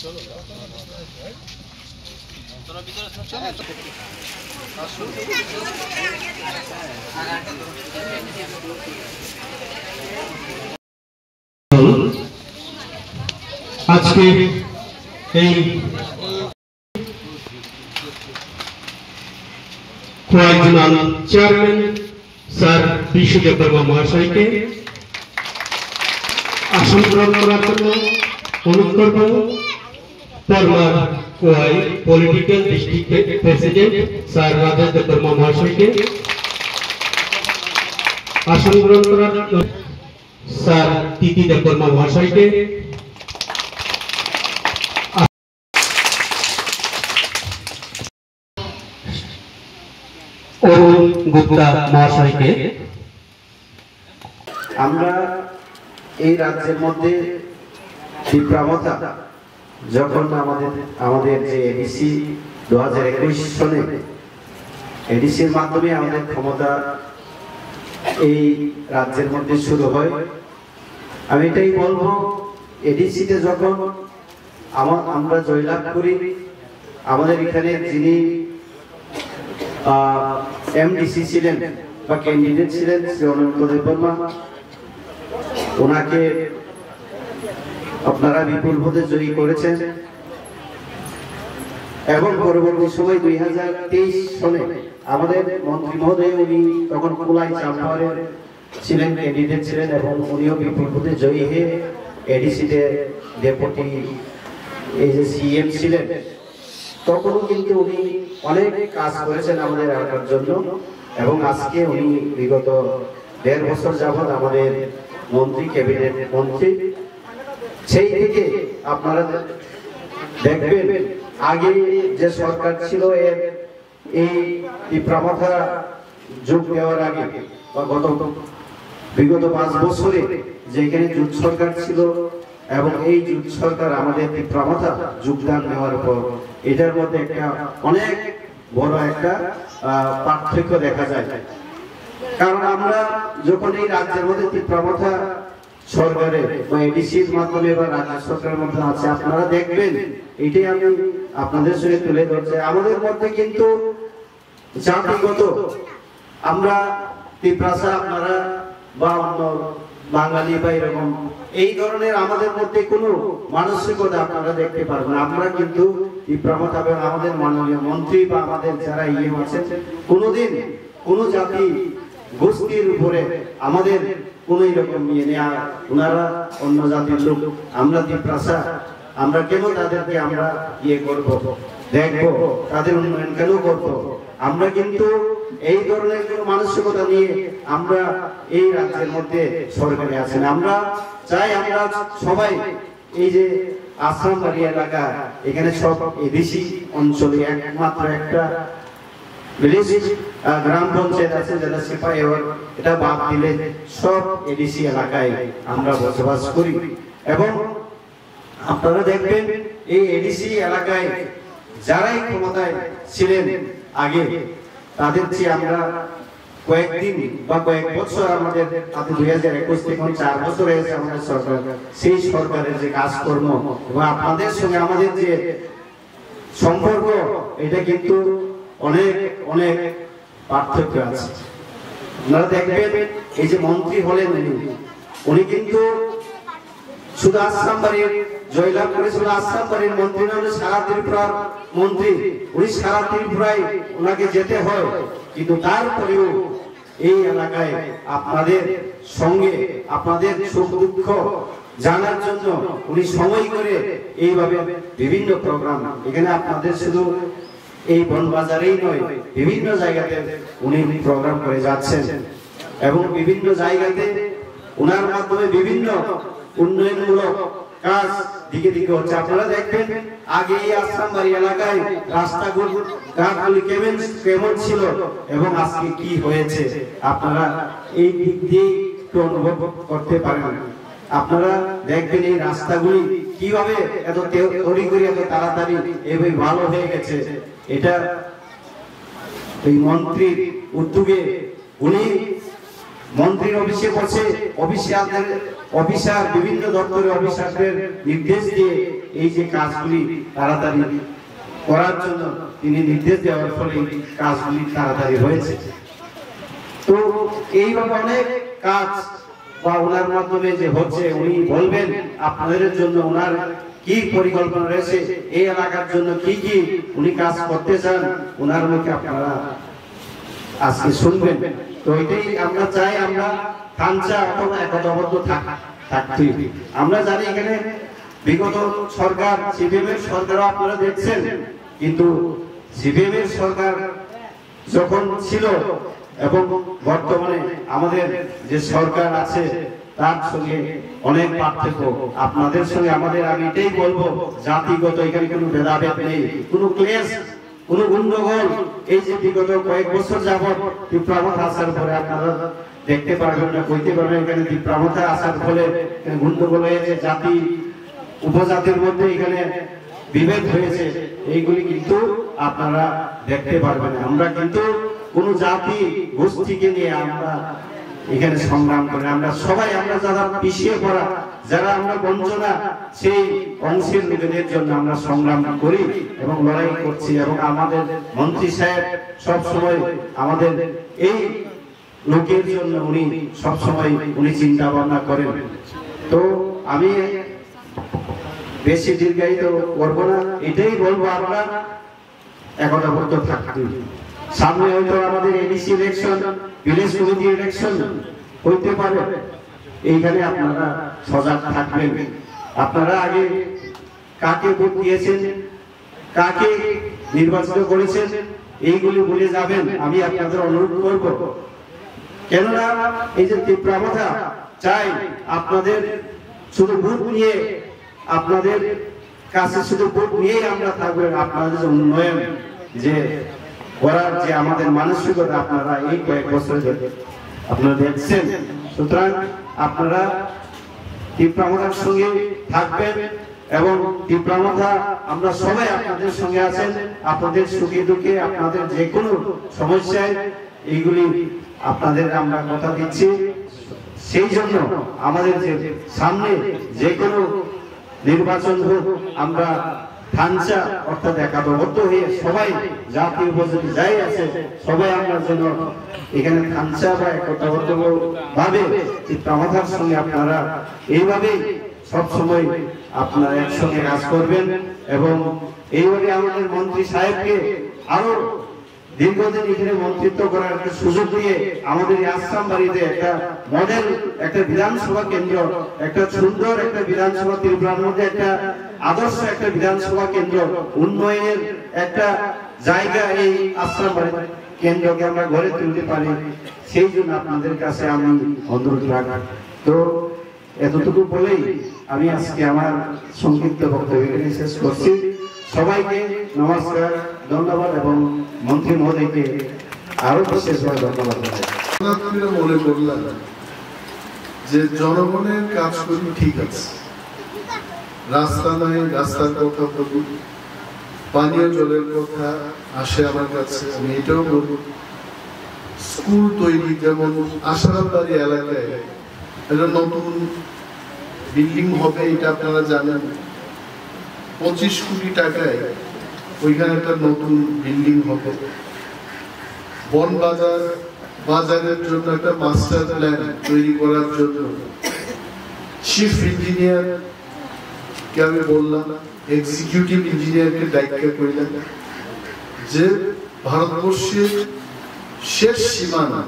আজকে এই কোয়াইজনাল চেয়ারম্যান স্যার বিশ্বদেব বর্মা মহাশয়কে আসন গ্রহণ করার জন্য অনুরোধ করব। পরমার কোয়াই political district president sir Rajesh Deb Barma মহাশয়কে আসন গ্রহণ করার জন্য স্যার তিতি দেব বর্মা মহাশয়কে অরুণ গুপ্তা মহাশয়কে। আমরা এই রাজ্যের মধ্যে বিপ্লবতা যখন আমাদের যে এডিসি 2021 সনে এডিসির মাধ্যমে আমাদের ক্ষমতা এই রাজ্যের মধ্যে শুরু হয়, আমি এটাই বলবো এডিসিতে যখন আমরা জয়লাভ করি, আমাদের এখানে যিনি এমডিসি ছিলেন বা ক্যান্ডিডেট ছিলেন শ্রী অনন্ত দেব বর্মা, ওনাকে আপনারা বিপুল ভোটে জয়ী করেছেন এবং পরবর্তী সময় 2023 সনে আমাদের মন্ত্রী মহোদয় উনি তখন কুলাই চাম্পাওয়ারের ছিলেন, ক্যান্ডিডেট ছিলেন এবং উনিও বিপুল ভোটে জয়ী হয়ে এডিসিতে ডেপুটি এই যে সিএম ছিলেন। তখনও কিন্তু উনি অনেক কাজ করেছেন আমাদের এলাকার জন্য এবং আজকে উনি বিগত 1.5 বছর যাবৎ আমাদের মন্ত্রী, ক্যাবিনেট মন্ত্রী। সেই থেকে আপনারা দেখবেন আগে যে সরকার ছিল এই পিপরামাথা যোগ দেওয়ার আগে বা বিগত 5 বছরে যেখানে জোট সরকার ছিল এবং এই জোট সরকার আমাদের পিপরামাথা যোগদান নেওয়ার পর এটার মধ্যে একটা অনেক বড় একটা পার্থক্য দেখা যায়। কারণ আমরা যখন এই রাজ্যের মধ্যে পিপরামাথা সরকারের বা এডিসির মাধ্যমে বা রাজ্য সরকারের মধ্যে আছে, আপনারা দেখবেন এটাই আমি আপনাদের সঙ্গে তুলে ধরছি, আমাদের মধ্যে কিন্তু জাতিগত আমরা পিপরাসা আপনারা বা অন্য বাঙালি বা এরকম এই ধরনের আমাদের মধ্যে কোনো মানসিকতা আপনারা দেখতে পারবেন। আমরা কিন্তু পিপরামাথা এবং আমাদের মাননীয় মন্ত্রী বা আমাদের যারা ইএম আছেন কোনোদিন কোনো জাতি গোষ্ঠীর উপরে আমাদের কোনো এরকম ইয়ে নেই। ওনারা অন্য জাতির লোক, আমরা পিপরাসা, আমরা কেন তাদেরকে আমরা ইয়ে করব, দেখবো তাদের উন্নয়ন কেন করবো? আমরা কিন্তু এই ধরনের কোনো মানসিকতা নিয়ে আমরা এই রাজ্যের মধ্যে সরকারে আছেন। আমরা চাই আমরা সবাই এই যে আশ্রমবাড়ি এলাকা এখানে সব এডিসি অঞ্চলে একমাত্র একটা গ্রাম পঞ্চায়েত আছে যেটা সিপাহীগঞ্জ, এটা বাদ দিলে সব এডিসি এলাকায় আমরা বসবাস করি এবং আপনারা দেখবেন এই এডিসি এলাকায় যারাই ক্ষমতায় ছিলেন আগে তাদের চেয়ে আমরা কয়েকদিন বা কয়েক বছর আমাদের 2021 থেকে 4 বছর হয়েছে আমাদের সরকার, সেই সরকারের যে কাজকর্ম এবং আপনাদের সঙ্গে আমাদের যে সম্পর্ক এটা কিন্তু অনেক অনেক পার্থক্য আছে। আপনারা দেখবেন এই যে মন্ত্রী হলেন উনি কিন্তু শুধু আসামবাড়ির জয়লাভ করেছিল, আসামবাড়ির মন্ত্রী না, উনি সারা ত্রিপুরার মন্ত্রী, উনি সারা ত্রিপুরায় ওনাকে যেতে হয়, কিন্তু তারপরেও এই এলাকায় আপনাদের সঙ্গে আপনাদের সুখ দুঃখ জানার জন্য উনি সময় করে এইভাবে বিভিন্ন প্রোগ্রাম এখানে আপনাদের শুধু এই বনবাজারেই নয় বিভিন্ন জায়গাতে উনি প্রোগ্রাম করে যাচ্ছেন এবং বিভিন্ন জায়গাতে ওনার মাধ্যমে বিভিন্ন উন্নয়নমূলক কাজ দিকে দিকে হচ্ছে। আপনারা দেখবেন আগে এই আশ্রমবাড়ি এলাকায় রাস্তাগুলি কেমন ছিল এবং আজকে কি হয়েছে আপনারা এই দিক দিয়ে একটু অনুভব করতে পারেন। আপনারা দেখবেন এই রাস্তাগুলি কিভাবে এত তৈরি করে এত তাড়াতাড়ি এভাবে ভালো হয়ে গেছে। এটা এই মন্ত্রীর উদ্যোগে, উনি মন্ত্রীর অফিসে বসে অফিসিয়ালদের অফিসার বিভিন্ন দপ্তরের অফিসারদের নির্দেশ দিয়ে এই যে কাজগুলি তাড়াতাড়ি করার জন্য তিনি নির্দেশ দেওয়ার ফলে কাজগুলি তাড়াতাড়ি হয়েছে। তো এইভাবে অনেক কাজ বা ওনার মাধ্যমে যে হচ্ছে, উনি বলবেন আপনাদের জন্য ওনার কি পরিকল্পনা রয়েছে, এই এলাকার জন্য কি কি উনি কাজ করতে চান, ওনার মুখে আপনারা আজকে শুনবেন। তো এটাই আমরা চাই, আমরা থানচা অথবা একতাবদ্ধ থাকতে। আমরা জানি এখানে বিগত সরকার সিপিএম এর সরকারও আপনারা দেখছেন, কিন্তু সিপিএম এর সরকার যখন ছিল এবং বর্তমানে আমাদের যে সরকার আছে তার সঙ্গে অনেক পার্থক্য। আপনাদের সঙ্গে আমাদের, আমি এটাই বলবো, জাতিগত এখানে কোনো ভেদাভেদ নেই, কোনো ক্লেশ, কোনো গন্ডগোল এই যে বিগত কয়েক বছর যাবৎ তীব্রামথা আসার পরে আপনারা দেখতে পারবেন না, কইতে পারবেন এখানে তীব্রামথা আসার ফলে গন্ডগোল হয়েছে, জাতি উপজাতির মধ্যে এখানে বিভেদ হয়েছে, এইগুলি কিন্তু আপনারা দেখতে পারবেন। আমরা কিন্তু কোন জাতি গোষ্ঠীকে নিয়ে আমরা এখানে সংগ্রাম করি। আমরা সবাই, আমরা যারা পিছিয়ে পড়া, যারা আমরা বঞ্চনা, সেই অংশের লোকেদের জন্য আমরা সংগ্রাম করি এবং লড়াই করছি। এবং আমাদের মন্ত্রী সাহেব সব সময় আমাদের এই লোকের জন্য উনি সব সময় উনি চিন্তা ভাবনা করেন। তো আমি বেশি দীর্ঘায়িত করব না, এটাই বলবো আমরা একতাবদ্ধ থাকতে। সামনে হয়তো আমাদের ADC election, village committee election হইতে পারে, এইখানে আপনারা সজাগ থাকবেন। আপনারা আগে কাকে ভোট দিয়েছেন, কাকে নির্বাচিত করেছেন, এইগুলি বলে যাবেন। আমি আপনাদের অনুরোধ করব, কেননা এই যে তীব্রামথা চাই আপনাদের শুধু ভোট নিয়ে, আপনাদের কাছে শুধু ভোট নিয়েই আমরা থাকবো। আপনাদের উন্নয়ন যে করার যে আমাদের মানসিকতা আপনারা এই কয়েক বছর আপনারা দেখছেন, সুতরাং আপনারা তীব্রামথার সঙ্গে থাকবেন এবং তীব্রামথা আমরা সবাই আপনাদের সঙ্গে আছেন। আপনাদের সুখে দুঃখে, আপনাদের যে কোনো সমস্যায় এইগুলি আপনাদের আমরা কথা দিচ্ছি। সেই জন্য আমাদের যে সামনে যে কোনো নির্বাচন হোক, আমরা থানচা অর্থাৎ একতাবদ্ধ হয়ে সবাই জাতীয় উপজাতি যাই আছে সবাই আমরা যেন এখানে থানচা বা একতাবদ্ধ ভাবে তীব্রামথার সঙ্গে আপনারা এইভাবে সব সময় আপনারা একসঙ্গে কাজ করবেন। এবং এইভাবে আমাদের মন্ত্রী সাহেবকে আরো দীর্ঘদিন এখানে মন্ত্রিত্ব করার একটা সুযোগ দিয়ে আমাদের আসাম বাড়িতে একটা মডেল, একটা বিধানসভা কেন্দ্র, একটা সুন্দর একটা বিধানসভা, ত্রিপুরার মধ্যে একটা আদর্শ একটা বিধানসভা কেন্দ্র, উন্নয়নের একটা জায়গা এই আসাম বাড়ি কেন্দ্রকে আমরা গড়ে তুলতে পারি, সেই জন্য আপনাদের কাছে আমি অনুরোধ রাখি। তো এতটুকু বলেই আমি আজকে আমার সংক্ষিপ্ত বক্তব্য এখানে শেষ করছি। সবাইকে নমস্কার, ধন্যবাদ এবং মন্ত্রী মহোদয়কে আরো বিশেষভাবে ধন্যবাদ। মনে করলাম যে জনগণের কাজ করি, ঠিক আছে, রাস্তা নাই, রাস্তার কথা বলি, পানীয় জলের কথা আসে আমার কাছে, আমি এটাও বলবো। স্কুল তৈরি, যেমন আশারামবাড়ি এলাকায় একটা নতুন বিল্ডিং হবে, এটা আপনারা জানেন, 25 কোটি টাকায় ওইখানে একটা নতুন বিল্ডিং হবে। বন বাজারের জন্য একটা মাস্টার প্ল্যান তৈরি করার জন্য চিফ ইঞ্জিনিয়ার কে আমি বললাম, এক্সিকিউটিভ ইঞ্জিনিয়ারকে দায়িত্ব করলেন যে ভারতবর্ষের শেষ সীমানা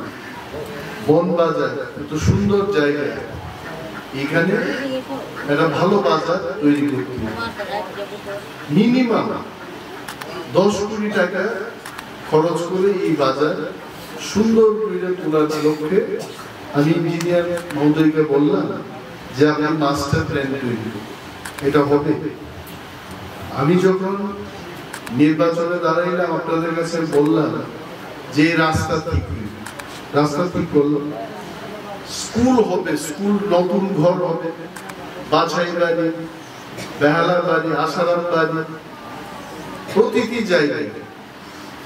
বন বাজার, এত সুন্দর জায়গা, এখানে একটা ভালো বাজার তৈরি করতে মিনিমাম 10 কোটি টাকা খরচ করে এই বাজার সুন্দর করে তোলার লক্ষ্যে আমি ইঞ্জিনিয়ার মহোদয়কে বললাম যে আপনি মাস্টার প্ল্যান তৈরি, এটা হবে। আমি যখন নির্বাচনে দাঁড়াইলাম আপনাদের কাছে বললাম যে রাস্তা ঠিক করলাম, স্কুল হবে, স্কুল নতুন ঘর হবে, বাছাই বাড়ি, বেহালা বাড়ি, আসারাম বাড়ি, প্রতিটি জায়গায়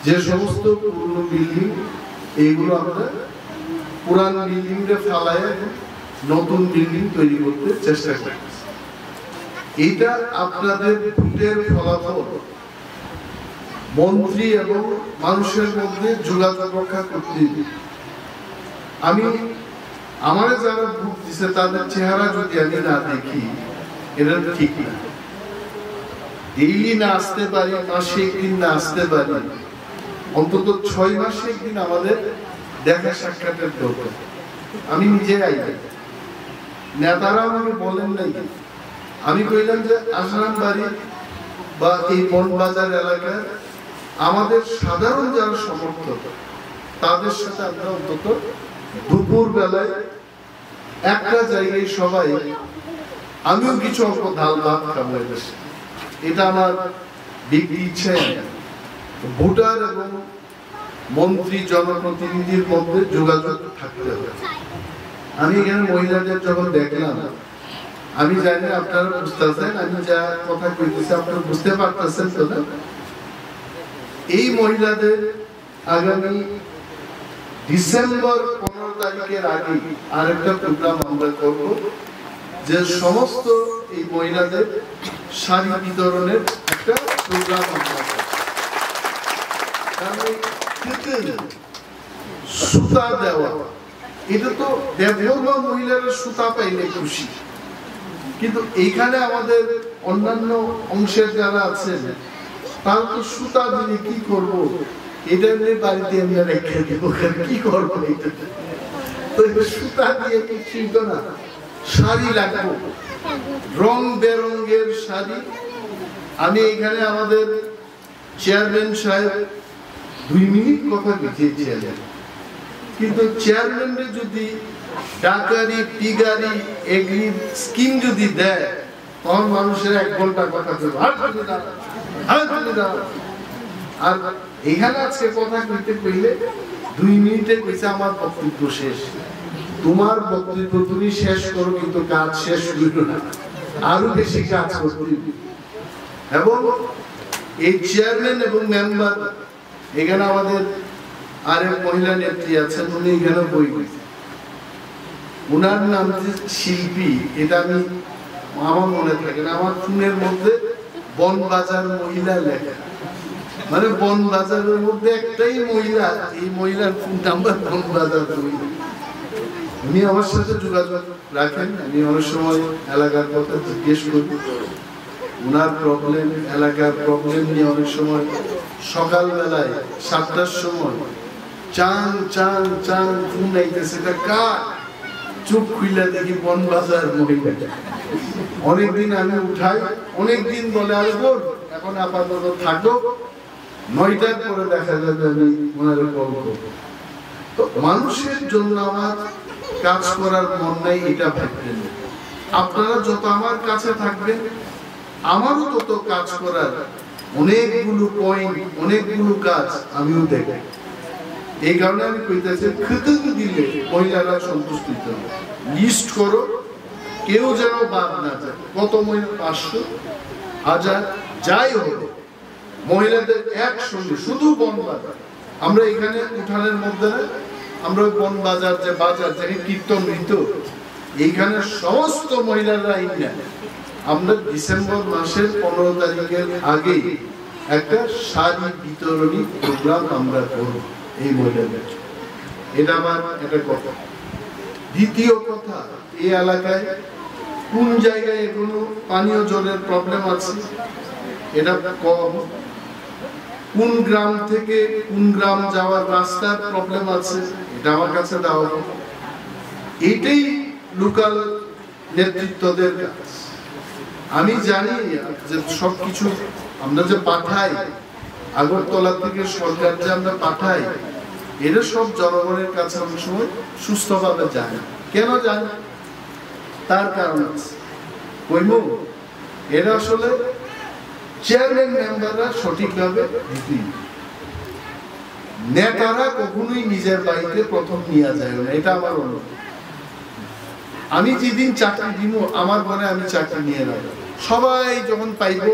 যে সমস্ত পুরনো বিল্ডিং, এইগুলো আমরা পুরান বিল্ডিংটা ফালায় নতুন বিল্ডিং তৈরি করতে চেষ্টা করতেছি। এটা আপনাদের ভোটের ফলাফল মন্ত্রী এবং মানুষের মধ্যে যোগাযোগ রক্ষা করতে। আমি আমার যারা ভোট দিচ্ছে তাদের চেহারা যদি আমি না দেখি, এটা ঠিক না। ডেইলি না আসতে পারি, মাসে একদিন না আসতে পারি, অন্তত 6 মাসে একদিন আমাদের দেখা সাক্ষাতের দরকার। আমি নিজে আইনি, নেতারা আমাকে বলেন নাই। আমি কইলাম যে আসারাম বাড়ি বা এই বনবাজার এলাকার আমাদের সাধারণ যারা সমর্থক তাদের সাথে আমরা অন্তত দুপুর বেলায় একটা জায়গায় সবাই, আমিও কিছু অল্প ঢাল ভাত খাবো। এটা আমার ব্যক্তি ইচ্ছা। ভোটার এবং মন্ত্রী জনপ্রতিনিধির মধ্যে যোগাযোগ থাকতে হবে। আমি এখানে মহিলাদের যখন দেখলাম, আমি জানি আপনারা বুঝতেছেন আমি যা কথা কইতেছি আপনারা বুঝতে পারতেছেন তো না? এই মহিলাদের আগামী ডিসেম্বর 15 তারিখের আগে আরেকটা প্রোগ্রাম আমরা করব, যে সমস্ত এই মহিলাদের শাড়ি বিতরণের একটা প্রোগ্রাম আমরা করব। সুতা দেওয়া, এটা তো দেবধর্ম মহিলারা সুতা পাইলে খুশি, কিন্তু এইখানে আমাদের অন্যান্য অংশের যারা আছেন তারা তো সুতা দিলে কি করব, এটা নিয়ে বাড়িতে আমরা রেখে দেব, কি করবো? তো সুতা দিয়ে কি ছিল না, শাড়ি লাগবে, রং বেরঙের শাড়ি। আমি এখানে আমাদের চেয়ারম্যান সাহেব 2 মিনিট কথা বুঝিয়েছিলেন, কিন্তু চেয়ারম্যানরে যদি ডাকারি পিগারি এগ্রি স্কিম যদি দেয়, তখন মানুষের 1 ঘন্টা কথা বলবে। আর এখানে আজকে কথা কইতে কইলে 2 মিনিটে কইছে আমার বক্তব্য শেষ। তোমার বক্তব্য তুমি শেষ করো, কিন্তু কাজ শেষ হইল না, আরো বেশি কাজ করতে হবে। এবং এই চেয়ারম্যান এবং মেম্বার, এখানে আমাদের আরেক মহিলা নেত্রী আছেন, উনি এখানে বই বইছেন, উনার নাম যে শিল্পী, এটা আমি আমার মনে থাকে না, আমার ফোনের মধ্যে বনবাজার মহিলা লেখা, মানে বনবাজারের মধ্যে একটাই মহিলা, এই মহিলার ফোন নাম্বার বনবাজার মহিলা। উনি আমার সাথে যোগাযোগ রাখেন, আমি অনেক সময় এলাকার কথা জিজ্ঞেস করি, উনার প্রবলেম, এলাকার প্রবলেম নিয়ে অনেক সময় সকালবেলায় 7টার সময় চান চান চান ফোন আইতেছে, এটা কার? চোখ খুইলা দেখি বনবাজার মহিলা। অনেকদিন আমি উঠাই, অনেকদিন বলে আসবো, এখন আপাতত থাকো, 9টার পরে দেখা যাবে আমি ওনার কল করবো। তো মানুষের জন্য আমার কাজ করার মন নাই, এটা ভাববেন। আপনারা যত আমার কাছে থাকবেন, আমারও তত কাজ করার অনেকগুলো পয়েন্ট, অনেকগুলো কাজ আমিও দেখব। এই কারণে আমি কইতেছি, খেতে দিলে মহিলারা সন্তুষ্ট হতে হবে। লিস্ট করো, কেউ যেন বাদ না যায়। কত মহিলা? 500, 1000, যাই হবে, মহিলাদের একসঙ্গে শুধু বনবাজার। আমরা এখানে উঠানের মধ্যে না, আমরা বনবাজার যে বাজার, যেখানে কীর্তন নৃত্য, এইখানে সমস্ত মহিলারা ইন্ডিয়া, আমরা ডিসেম্বর মাসের 15 তারিখের আগে একটা শাড়ি বিতরণী প্রোগ্রাম আমরা করব এই মহিলাদের। এটা আমার একটা কথা। দ্বিতীয় কথা, এই এলাকায় কোন জায়গায় এখনো পানীয় জলের প্রবলেম আছে, এটা কম। কোন গ্রাম থেকে কোন গ্রাম যাওয়ার রাস্তার প্রবলেম আছে, এটা আমার কাছে দাও। এটাই লোকাল নেতৃত্বদের কাজ। আমি জানি যে সবকিছু আমরা যে পাঠাই, আগরতলা থেকে সরকার যে আমরা পাঠাই, এটা সব জনগণের কাছে অনেক সময় সুস্থভাবে যায়। কেন যায়? তার কারণ আছে। কইমু, এরা আসলে চেয়ারম্যান মেম্বাররা সঠিকভাবে দিতে, নেতারা কখনোই নিজের বাড়িতে প্রথম নিয়ে যায় না, এটা আমার অনুরোধ। আমি যেদিন চাকরি দিব, আমার ঘরে আমি চাকরি নিয়ে রাখবো। সবাই যখন পাইবো,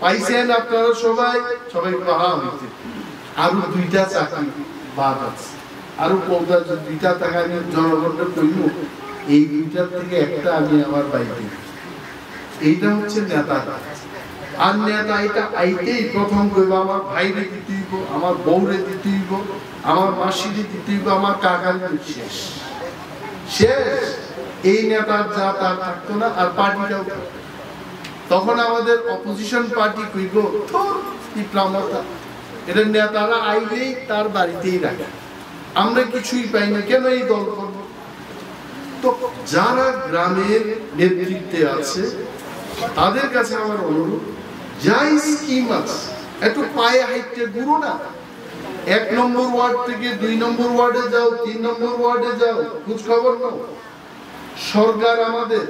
পাইছেন আপনারা সবাই, সবাই পাহা হইতে আরো 2টা চাকরি বাদ আছে, আরো 2টা টাকা আমি জনগণকে কইব, এই দুইটার থেকে একটা আমি আমার বাইরে, এইটা হচ্ছে নেতা। আর নেতা এটা আইতেই প্রথম কইব আমার ভাইরে দিতে হইব, আমার বউরে দিতে হইব, আমার মাসিরে দিতে হইব, আমার কাকার শেষ শেষ। এই নেতার যা তার থাকতো না, আর পার্টিটাও থাকতো। তখন আমাদের অপোজিশন পার্টি কইব কি প্রামতা, এটা নেতারা আইলেই তার বাড়িতেই রাখে, আমরা কিছুই পাই না, কেন এই দল করব? তো যারা গ্রামের নেতৃত্বে আছে তাদের কাছে আমার অনুরোধ, যাই স্কিম আছে একটু পায়ে হাইটে ঘুরো না। 1 নম্বর ওয়ার্ড থেকে 2 নম্বর ওয়ার্ডে যাও, 3 নম্বর ওয়ার্ডে যাও, খোঁজ খবর নাও। সরকার আমাদের,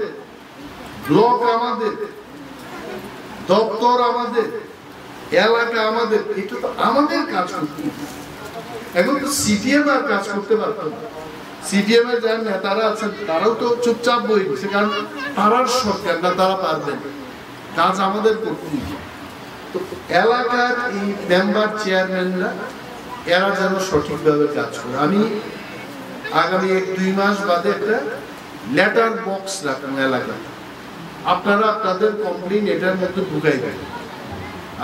ব্লক আমাদের, দপ্তর আমাদের, এলাকা আমাদের, এটা তো আমাদের কাজ করতে। এখন তো সিপিএম আর কাজ করতে পারতো না। সিপিএম এর যারা নেতারা আছেন তারাও তো চুপচাপ বই গেছে, কারণ তারার সরকার না, তারা পারবেন, কাজ আমাদের করতেই। তো এলাকার এই মেম্বার চেয়ারম্যানরা এরা যেন সঠিকভাবে কাজ করে। আমি আগামী 1-2 মাস বাদে একটা লেটার বক্স রাখলাম এলাকায়, আপনারা আপনাদের কমপ্লেইন এটার মধ্যে ঢুকাই দেন।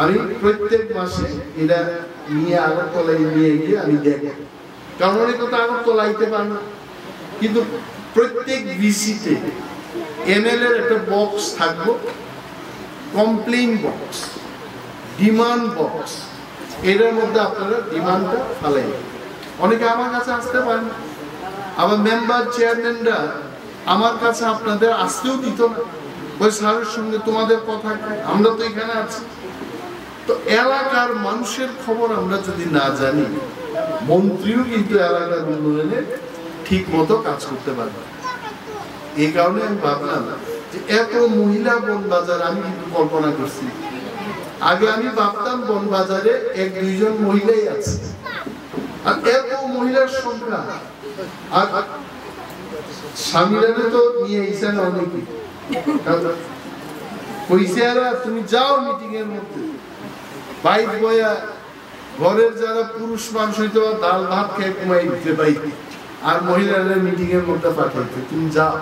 আমি প্রত্যেক মাসে এটা নিয়ে আগরতলায় নিয়ে গিয়ে আমি দেখব, কারণ অনেক কথা আগরতলাইতে পারে না, কিন্তু প্রত্যেক ভিসিতে এমএলএ এর একটা বক্স থাকবো, কমপ্লেইন বক্স, ডিমান্ড বক্স, এটার মধ্যে আপনারা ডিমান্ডটা ফালাই। অনেকে আমার কাছে আসতে পারেন, আবার মেম্বার চেয়ারম্যানরা আমার কাছে আপনাদের আসতেও দিত না, ওই স্যারের সঙ্গে তোমাদের কথা, আমরা তো এখানে আছি। তো এলাকার মানুষের খবর আমরা যদি না জানি, মন্ত্রীও কিন্তু এলাকার উন্নয়নে ঠিক মতো কাজ করতে পারবে। এই কারণে আমি ভাবলাম যে এত মহিলা বনবাজার, আমি কিন্তু কল্পনা করছি, আগে আমি ভাবতাম বনবাজারে 1-2 জন মহিলাই আছে, আর এত মহিলার সংখ্যা। আর স্বামীরা তো নিয়ে এসে না অনেকে, তুমি যাও মিটিং এর মধ্যে, বাইক বয়া ঘরের যারা পুরুষ মানুষ হইতে ডাল ভাত খেয়ে ঘুমাই দিতে বাইক, আর মহিলারা মিটিং এর মধ্যে পাঠাইতে, তুমি যাও।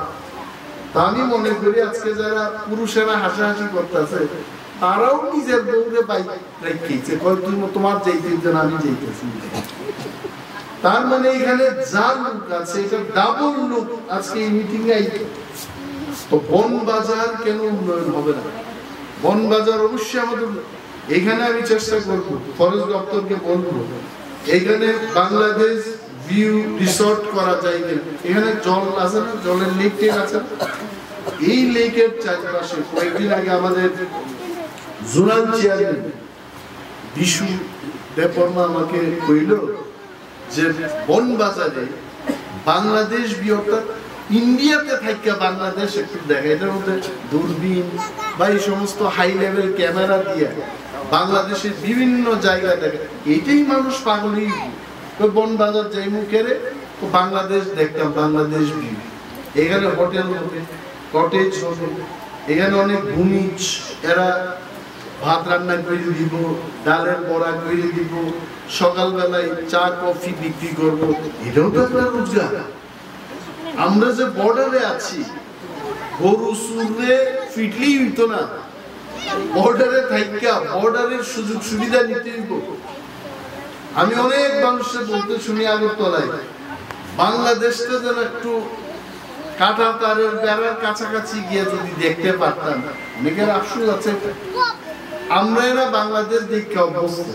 তা আমি মনে করি আজকে যারা পুরুষেরা হাসাহাসি করতেছে, তারাও নিজের বউরে বাইক রেখেছে, তোমার যাইতে আমি যাইতেছি। তার মানে এখানে যা লোক আছে এটা ডাবল লোক আজকে এই মিটিং এ। তো বনবাজার কেন উন্নয়ন হবে না? বনবাজার অবশ্যই আমাদের, এখানে আমি চেষ্টা করব, ফরেস্ট দপ্তরকে বলবো এখানে বাংলাদেশ ভিউ রিসর্ট করা যায় কিনা। এখানে জল আছে না, জলের লেক আছে, এই লেকের চারপাশে কয়েকদিন আগে আমাদের জোনাল চেয়ারম্যান বিশু দেববর্মা আমাকে কইল যে বনবাজারে বাংলাদেশ ভিউ, অর্থাৎ ইন্ডিয়াতে থাকা বাংলাদেশ একটু দেখা, এটার মধ্যে দূরবীন বা এই সমস্ত হাই লেভেল ক্যামেরা দিয়ে বাংলাদেশের বিভিন্ন জায়গা দেখে। এটাই মানুষ পাগলই, বনবাজার যাই মুখেরে বাংলাদেশ দেখতাম, বাংলাদেশ ভিউ। এখানে হোটেল হবে, কটেজ হবে, এখানে অনেক ভূমিজ, এরা ভাত রান্না করে দিব, ডালের বড়া করে দিব, সকালবেলায় চা কফি বিক্রি করবো, এটাও তো একটা রোজগার। আমরা যে বর্ডারে আছি, গরু সুরে ফিটলেই হইতো না, বর্ডারে থাইকা বর্ডারের সুযোগ সুবিধা নিতে হইব। আমি অনেক মানুষের বলতে শুনি আগরতলায় বাংলাদেশটা যেন একটু কাঁটা তারের বেড়ার কাছাকাছি গিয়ে যদি দেখতে পারতাম। অনেকের আফসোস আছে, আমরা এরা বাংলাদেশ দেখে অভ্যস্ত,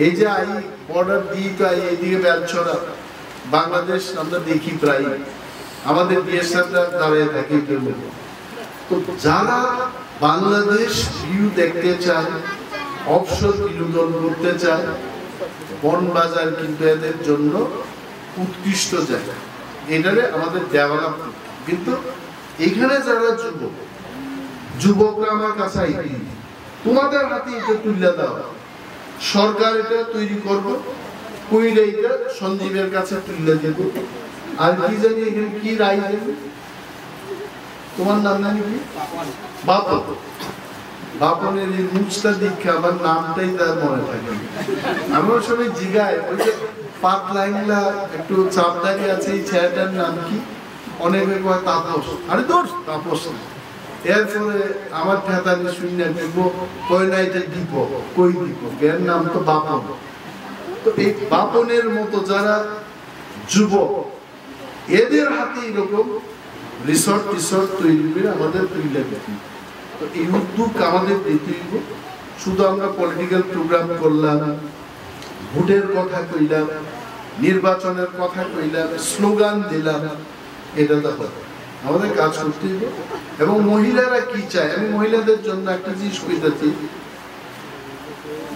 এই যে আই বর্ডার দিয়ে তো এইদিকে বেলছড়া বাংলাদেশ আমরা দেখি প্রায়, আমাদের বিয়ের সাথে দাঁড়িয়ে থাকি। তো যারা বাংলাদেশ ভিউ দেখতে চায়, অবসর বিনোদন করতে চায়, বনবাজার কিন্তু এদের জন্য উৎকৃষ্ট জায়গা, এটারে আমাদের ডেভেলপ। কিন্তু এখানে যারা যুবকরা আমার কাছে আইতি, তোমাদের হাতে এটা তুলে দাও, সরকার এটা তৈরি করবো, কইলে এটা সঞ্জীবের কাছে তুলে দেব। আর কি জানি এখানে কি রায় দেবে, তোমার নাম জানি কি, বাপন। বাপনের এই মুখটা দেখে আমার নামটাই তার মনে থাকে। আমার সবাই জিগায়, ওই যে পাতলাইলা একটু চাপদারি আছে, এই ছেলেটার নাম কি, অনেকে কয় তাপস, আরে দোষ তাপস না। এরপরে আমার ঠেতানি শুনে দিব কয় না এটা দীপক, কই দীপক, এর নাম তো বাপন। তো এই বাপনের মতো যারা যুবক, এদের হাতে এরকম রিসর্ট তৈরি করে আমাদের তুলে দিতে। তো এই উদ্যোগ আমাদের দিতে হবে। শুধু আমরা পলিটিক্যাল প্রোগ্রাম করলাম, ভোটের কথা কইলাম, নির্বাচনের কথা কইলাম, স্লোগান দিলাম, এটা তো হবে। আমাদের কাজ করতে হবে। এবং মহিলারা কি চায়, আমি মহিলাদের জন্য একটা জিনিস কইতেছি।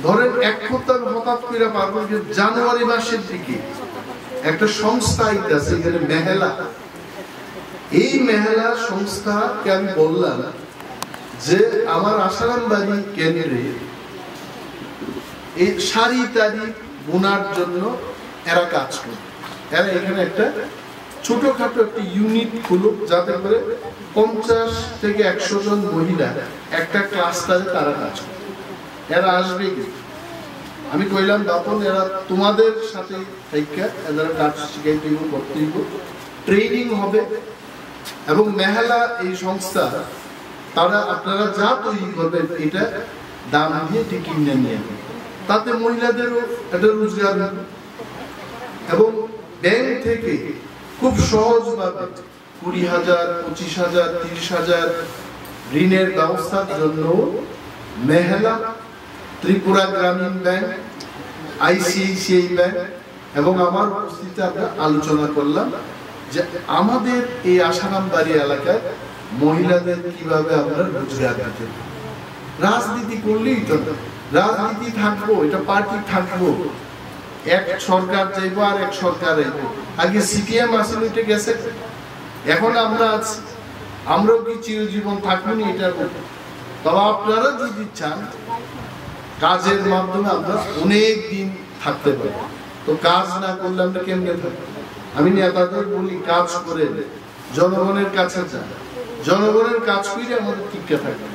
ধরেন এক সপ্তাহ হঠাৎ করে পারবো যে জানুয়ারি মাসের দিকে একটা সংস্থা আইতেছে এখানে মেহেলা। এই মেহেলা সংস্থাকে আমি বললাম যে আমার আসারাম বাড়ি কেন্দ্রে এই শাড়ি টাড়ি বোনার জন্য এরা কাজ করে। এরা এখানে একটা ছোটখাটো একটা ইউনিট খুলুক, যাতে করে 50 থেকে 100 জন মহিলা একটা ক্লাস্টারে তারা কাজ করে। এরা আসবে কি? আমি কইলাম বাপন, এরা তোমাদের সাথে এরা কাজ শিখাইতে করতে ট্রেনিং হবে। এবং মেহেলা এই সংস্থা তারা আপনারা যা তৈরি করবেন এটা দাম দিয়ে কিনে নিয়ে, তাতে মহিলাদেরও একটা রোজগার হবে। এবং ব্যাংক থেকে খুব সহজভাবে 20,000, 25,000, 30,000 ঋণের ব্যবস্থার জন্য মেহেলা, ত্রিপুরা গ্রামীণ ব্যাংক, ICICI ব্যাংক এবং আমার উপস্থিতিতে আমরা আলোচনা করলাম যে আমাদের এই আসারাম বাড়ি এলাকায় মহিলাদের কিভাবে আমরা রোজগার দিতে। রাজনীতি করলেই তো রাজনীতি থাকবো, এটা পার্টি থাকবো, এক সরকার যাইবো আর এক সরকার আইবো। আগে CPM আসলে উঠে গেছে, এখন আমরা আছি, আমরাও কি চিরজীবন থাকবো না এটার মধ্যে। তবে আপনারা যদি চান কাজের মাধ্যমে আমরা অনেক দিন থাকতে পারি, তো কাজ না করলে আমরা কেমনে থাকবো? আমি নেতাদের বলি কাজ করে জনগণের কাছে যান, জনগণের কাজ করে আমাদের টিকে থাকবে।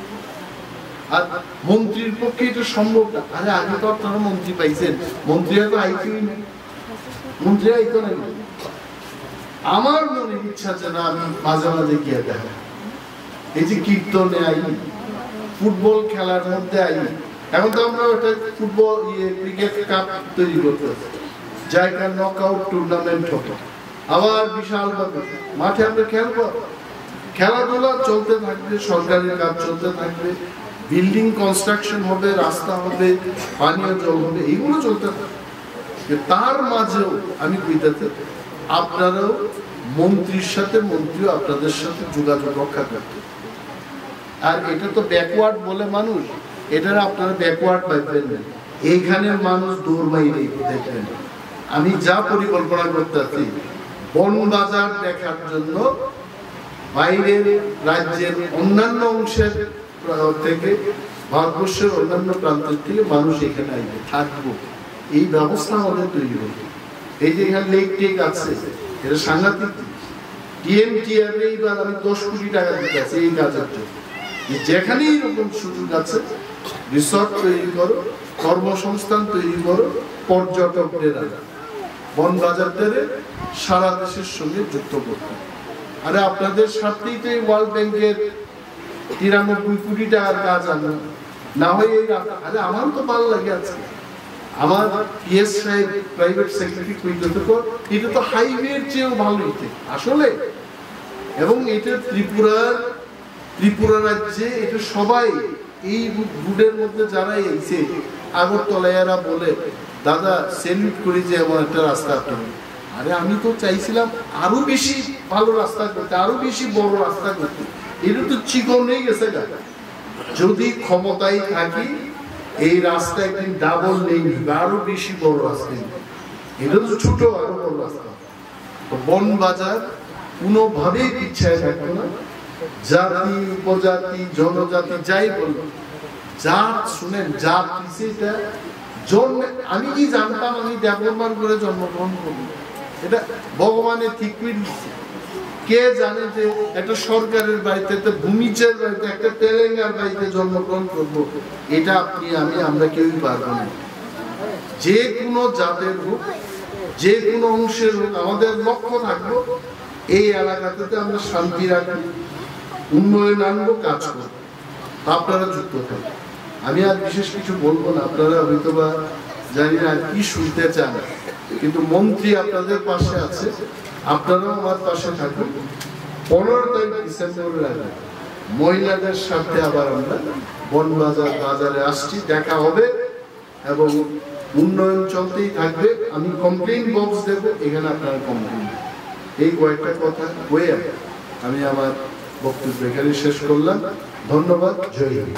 আর মন্ত্রীর পক্ষে এটা সম্ভব না। আরে আগে তো আপনারা মন্ত্রী পাইছেন, মন্ত্রীরা তো আইতেই না, মন্ত্রী আইতো না। আমার মনে ইচ্ছা যে না আমি মাঝে মাঝে গিয়ে দেখা, এই যে কীর্তনে আই, ফুটবল খেলার মধ্যে আই। এখন তো আমরা ওটা ফুটবল ক্রিকেট কাপ তৈরি করতে জায়গা নকআউট টুর্নামেন্ট হবে, আবার বিশাল মাঠে আমরা খেলবো। খেলাধুলা চলতে থাকবে, সরকারি কাজ চলতে থাকবে, বিল্ডিং কনস্ট্রাকশন হবে, রাস্তা হবে, পানীয় জল হবে, এইগুলো চলতে থাকবে। তার মাঝেও আমি কইতে আপনারাও মন্ত্রীর সাথে, মন্ত্রীও আপনাদের সাথে যোগাযোগ রক্ষা করতে। আর এটা তো ব্যাকওয়ার্ড বলে মানুষ, এটার আপনারা ব্যাকওয়ার্ড পাইবেন না। এইখানের মানুষ দৌড় মাইরে দেখবেন। আমি যা পরিকল্পনা করতেছি বন বাজার দেখার জন্য বাইরের রাজ্যের অন্যান্য অংশের থেকে, ভারতবর্ষের অন্যান্য প্রান্তের থেকে মানুষ এখানে আসবে, থাকবো, এই ব্যবস্থা আমাদের তৈরি হবে। এই যে এখানে লেক টেক আছে, এটা সাংঘাতিক। TMTR এইবার আমি 10 কোটি টাকা দিতে আছি এই কাজের জন্য। যেখানেই এরকম সুযোগ আছে রিসর্ট তৈরি করো, কর্মসংস্থান তৈরি করো, পর্যটকদের বন বাজারদের সারা দেশের সঙ্গে যুক্ত করতে। আরে আপনাদের সাথেই তো ওয়ার্ল্ড ব্যাংকের 93 কোটি টাকার কাজ আমরা না হয় এই। আরে আমার তো ভালো লাগে আছে, আমার PS সাহেব প্রাইভেট সেক্রেটারি কইতে তো এটা তো হাইওয়ের চেয়েও ভালো হইতে আসলে। এবং এটা ত্রিপুরা রাজ্যে এটা সবাই এই রুটের মধ্যে যারা এসে আগরতলায় এরা বলে দাদা সেলুট করি যে এমন একটা রাস্তা আপনার। আরে আমি তো চাইছিলাম আরো বেশি ভালো রাস্তা করতে, আরো বেশি বড় রাস্তা করতে। এটা তো চিকন হয়ে গেছে। যদি ক্ষমতায় থাকি এই রাস্তা একদিন ডাবল নেই, আরো বেশি বড় রাস্তা। এটা তো ছোট, আরো বড় রাস্তা। বন বাজার কোনোভাবেই পিছায় থাকবে না। জাতি, উপজাতি, জনজাতি যাই বলবো, জাত শুনেন, জাত পিছিয়ে জন্ম। আমি কি জানতাম আমি দেবমান করে জন্মগ্রহণ করবো? এটা ভগবানের ঠিক করে দিচ্ছে। কে জানে যে একটা সরকারের বাড়িতে, একটা ভূমিচার বাড়িতে, একটা তেলেঙ্গার বাড়িতে জন্মগ্রহণ করবো? এটা আপনি আমি আমরা কেউই পারবো না। যে কোনো জাতের হোক, যে কোনো অংশের হোক, আমাদের লক্ষ্য থাকবো এই এলাকাতে আমরা শান্তি রাখি, উন্নয়ন আনবো, কাজ করবো, আপনারা যুক্ত থাকবেন। আমি আর বিশেষ কিছু বলবো না, আপনারা হয়তো বা জানি না কি শুনতে চান, কিন্তু মন্ত্রী আপনাদের পাশে আছে, আপনারাও আমার পাশে থাকুন। 15 তারিখ ডিসেম্বরের আগে মহিলাদের সাথে আবার আমরা বনবাজার বাজারে আসছি, দেখা হবে এবং উন্নয়ন চলতেই থাকবে। আমি কমপ্লেইন বক্স দেব, এখানে আপনারা কমপ্লেইন, এই কয়েকটা কথা বলে আমি আমার বক্তব্য এখানে শেষ করলাম। ধন্যবাদ। জয় হিন্দ।